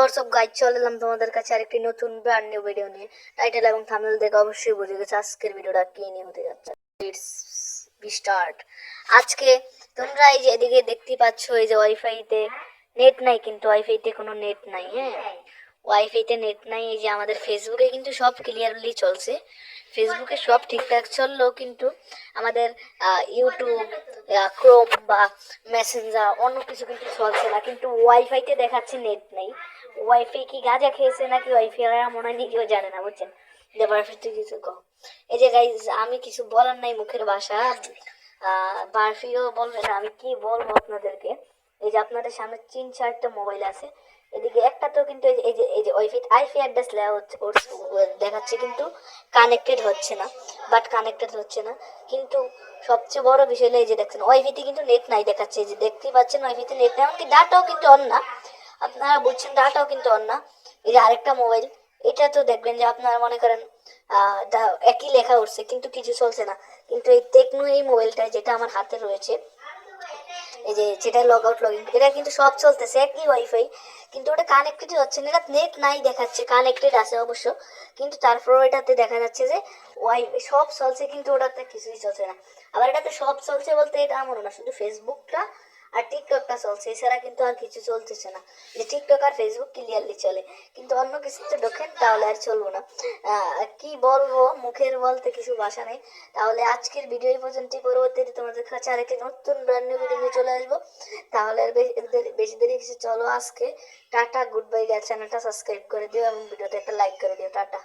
WhatsApp guide চলে এলাম তোমাদের কাছে আরেকটি নতুন ব্র্যান্ড নিউ ভিডিও নিয়ে। টাইটেল এবং থাম্বনেল দেখে অবশ্যই বুঝে গেছে আজকের ভিডিওটা কি নিয়ে হতে যাচ্ছে। It's be start. আজকে তোমরা এই যে এদিকে দেখতে পাচ্ছ এই যে ওয়াইফাইতে নেট নাই, কিন্তু ওয়াইফাইতে কোনো নেট নাই। হ্যাঁ, ওয়াইফাইতে নেট নাই। এই যে আমাদের ফেসবুকে কিন্তু সব ক্লিয়ারলি চলছে, ফেসবুকে সব ঠিকঠাক চললেও কিন্তু আমাদের ইউটিউব, ক্রোম বা মেসেঞ্জার অন্য কিছু কিন্তু চলছে না, কিন্তু ওয়াইফাইতে দেখাচ্ছে নেট নেই। ওয়াইফাই কি গাঁজা খেয়েছে নাকি ওয়াইফাই মনে হয় নিজেও জানে না, বুঝছেন? বারফি কিছু কম। এই যে গাইজ, আমি কিছু বলার নাই, মুখের ভাষা। বারফিও বলবে না, আমি কি বলবো আপনাদেরকে। এই যে আপনাদের সামনে 3-4টা মোবাইল আছে, এদিকে একটা তো কিন্তু এই যে ওয়াইফাই আইপি অ্যাড্রেস দেখাচ্ছে, কিন্তু কানেক্টেড হচ্ছে না। কানেক্টেড হচ্ছে না, কিন্তু সবচেয়ে বড় বিষয় হলো এই যে দেখছেন ওয়াইফাইতে কিন্তু নেট নাই দেখাচ্ছে। এই যে দেখতেই পাচ্ছেন ওয়াইফাইতে নেট নাই, এমনকি ডাটাও কিন্তু অন না। আপনারা বুঝছেন, ডাটাও কিন্তু অন না। এই যে আরেকটা মোবাইল, এটা তো দেখবেন যে আপনারা মনে করেন একই লেখা উঠছে কিন্তু কিছু চলছে না। কিন্তু এই টেকনো এই মোবাইলটা যেটা আমার হাতে রয়েছে, এই যে যেটা লগ আউট লগ ইন, এটা কিন্তু সব চলতেছে একই ওয়াইফাই, কিন্তু ওটা কানেক্টেড হচ্ছে না। এটা নেট নাই দেখাচ্ছে, কানেক্টেড আছে অবশ্য, কিন্তু তারপর এটাতে দেখা যাচ্ছে যে সব চলছে কিন্তু ওটাতে কিছুই চলছে না। আবার এটাতে সব চলছে বলতে এটা এমন না, শুধু ফেসবুকটা আর টিকটকটা চলছে, এছাড়া কিন্তু আর কিছু চলতেছে না। যে টিকটক আর ফেসবুক ক্লিয়ারলি চলে, কিন্তু অন্য কিছুতে ঢোকেন তাহলে আর চলবো না। কি বলবো, মুখের বলতে কিছু ভাষা নেই। তাহলে আজকের ভিডিও এই পর্যন্ত, পরবর্তীতে তোমাদের কাছে আরেকটি নতুন ব্র্যান্ড নিউ ভিডিও নিয়ে চলে আসবো। তাহলে আর বেশি দেরি কিছু, চলো আজকে টাটা, গুড বাই। চ্যানেলটা সাবস্ক্রাইব করে দিও এবং ভিডিওতে একটা লাইক করে দিও। টাটা।